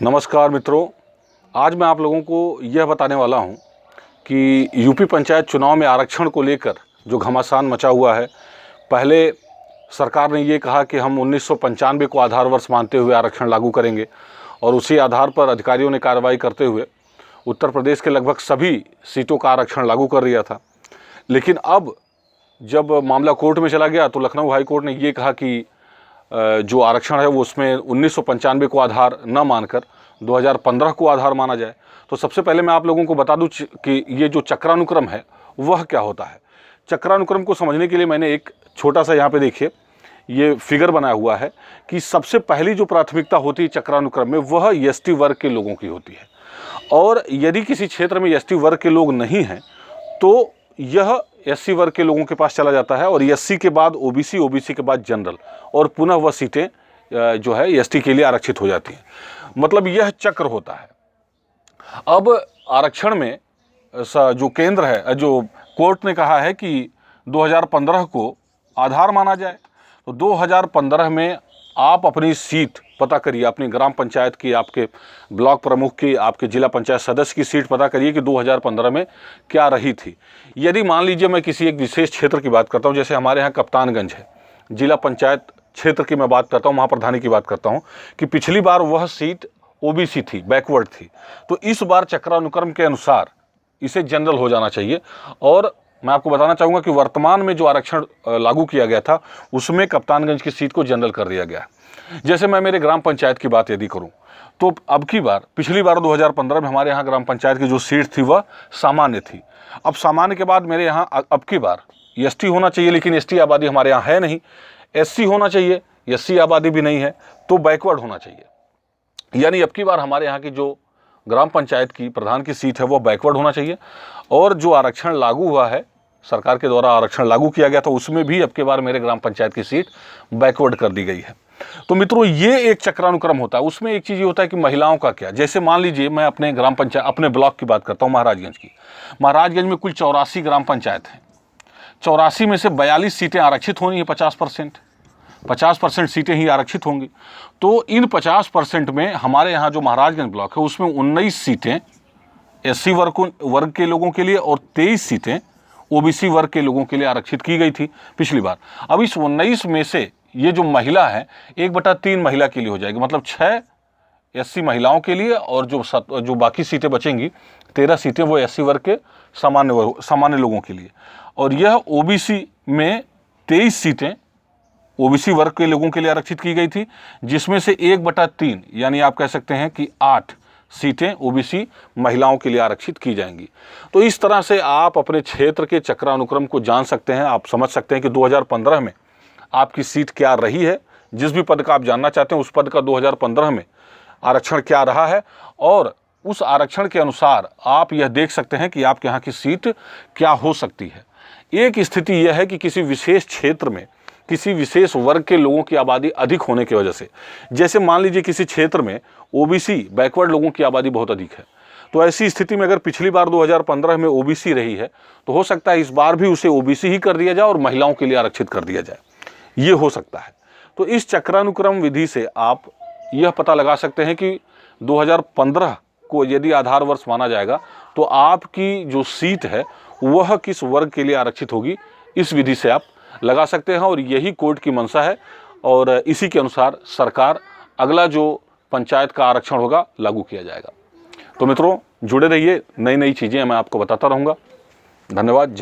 नमस्कार मित्रों, आज मैं आप लोगों को यह बताने वाला हूं कि यूपी पंचायत चुनाव में आरक्षण को लेकर जो घमासान मचा हुआ है। पहले सरकार ने ये कहा कि हम 1995 को आधार वर्ष मानते हुए आरक्षण लागू करेंगे और उसी आधार पर अधिकारियों ने कार्रवाई करते हुए उत्तर प्रदेश के लगभग सभी सीटों का आरक्षण लागू कर दिया था। लेकिन अब जब मामला कोर्ट में चला गया तो लखनऊ हाई कोर्ट ने ये कहा कि जो आरक्षण है वो उसमें 1995 को आधार न मानकर 2015 को आधार माना जाए। तो सबसे पहले मैं आप लोगों को बता दूं कि ये जो चक्रानुक्रम है वह क्या होता है। चक्रानुक्रम को समझने के लिए मैंने एक छोटा सा यहाँ पे देखिए ये फिगर बनाया हुआ है कि सबसे पहली जो प्राथमिकता होती है चक्रानुक्रम में वह एसटी वर्ग के लोगों की होती है। और यदि किसी क्षेत्र में एसटी वर्ग के लोग नहीं हैं तो यह एससी वर्ग के लोगों के पास चला जाता है और एससी के बाद ओबीसी, ओबीसी के बाद जनरल और पुनः वह सीटें जो है एसटी के लिए आरक्षित हो जाती हैं। मतलब यह चक्र होता है। अब आरक्षण में जो केंद्र है, जो कोर्ट ने कहा है कि 2015 को आधार माना जाए, तो 2015 में आप अपनी सीट पता करिए, अपनी ग्राम पंचायत की, आपके ब्लॉक प्रमुख की, आपके जिला पंचायत सदस्य की सीट पता करिए कि 2015 में क्या रही थी। यदि मान लीजिए मैं किसी एक विशेष क्षेत्र की बात करता हूं, जैसे हमारे यहाँ कप्तानगंज है, जिला पंचायत क्षेत्र की मैं बात करता हूं, महाप्रधानी की बात करता हूं कि पिछली बार वह सीट ओबीसी थी, बैकवर्ड थी, तो इस बार चक्रानुक्रम के अनुसार इसे जनरल हो जाना चाहिए। और मैं आपको बताना चाहूँगा कि वर्तमान में जो आरक्षण लागू किया गया था उसमें कप्तानगंज की सीट को जनरल कर दिया गया। जैसे मैं मेरे ग्राम पंचायत की बात यदि करूं तो अब की बार, पिछली बार 2015 में हमारे यहाँ ग्राम पंचायत की जो सीट थी वह सामान्य थी। अब सामान्य के बाद मेरे यहाँ अब की बार एसटी होना चाहिए, लेकिन एसटी आबादी हमारे यहाँ है नहीं। एससी होना चाहिए, एससी आबादी भी नहीं है, तो बैकवर्ड होना चाहिए। यानी अब की बार हमारे यहाँ की जो ग्राम पंचायत की प्रधान की सीट है वह बैकवर्ड होना चाहिए। और जो आरक्षण लागू हुआ है, सरकार के द्वारा आरक्षण लागू किया गया था, उसमें भी अब की बार मेरे ग्राम पंचायत की सीट बैकवर्ड कर दी गई है। तो मित्रों, ये एक चक्रानुक्रम होता है। उसमें एक चीज़ ये होता है कि महिलाओं का क्या, जैसे मान लीजिए मैं अपने ग्राम पंचायत, अपने ब्लॉक की बात करता हूँ, महाराजगंज की। महाराजगंज में कुल 84 ग्राम पंचायत हैं। 84 में से 42 सीटें आरक्षित होनी है, 50% सीटें ही आरक्षित होंगी। तो इन 50% में हमारे यहाँ जो महाराजगंज ब्लॉक है उसमें 19 सीटें एससी वर्ग के लोगों के लिए और 23 सीटें ओबीसी वर्ग के लोगों के लिए आरक्षित की गई थी पिछली बार। अब इस 19 में से ये जो महिला है 1/3 महिला के लिए हो जाएगी, मतलब 6 एससी महिलाओं के लिए और जो बाकी सीटें बचेंगी 13 सीटें वो एससी वर्ग के सामान्य लोगों के लिए। और यह ओबीसी में 23 सीटें ओबीसी वर्ग के लोगों के लिए आरक्षित की गई थी, जिसमें से 1/3 यानी आप कह सकते हैं कि 8 सीटें ओबीसी महिलाओं के लिए आरक्षित की जाएंगी। तो इस तरह से आप अपने क्षेत्र के चक्रानुक्रम को जान सकते हैं। आप समझ सकते हैं कि 2015 में आपकी सीट क्या रही है, जिस भी पद का आप जानना चाहते हैं उस पद का 2015 में आरक्षण क्या रहा है, और उस आरक्षण के अनुसार आप यह देख सकते हैं कि आपके यहाँ की सीट क्या हो सकती है। एक स्थिति यह है कि किसी विशेष क्षेत्र में किसी विशेष वर्ग के लोगों की आबादी अधिक होने की वजह से, जैसे मान लीजिए किसी क्षेत्र में ओबीसी बैकवर्ड लोगों की आबादी बहुत अधिक है, तो ऐसी स्थिति में अगर पिछली बार 2015 में ओबीसी रही है तो हो सकता है इस बार भी उसे ओबीसी ही कर दिया जाए और महिलाओं के लिए आरक्षित कर दिया जाए, ये हो सकता है। तो इस चक्रानुक्रम विधि से आप यह पता लगा सकते हैं कि 2015 को यदि आधार वर्ष माना जाएगा तो आपकी जो सीट है वह किस वर्ग के लिए आरक्षित होगी, इस विधि से आप लगा सकते हैं। और यही कोर्ट की मंशा है और इसी के अनुसार सरकार अगला जो पंचायत का आरक्षण होगा लागू किया जाएगा। तो मित्रों, जुड़े रहिए, नई नई चीज़ें मैं आपको बताता रहूँगा। धन्यवाद। जय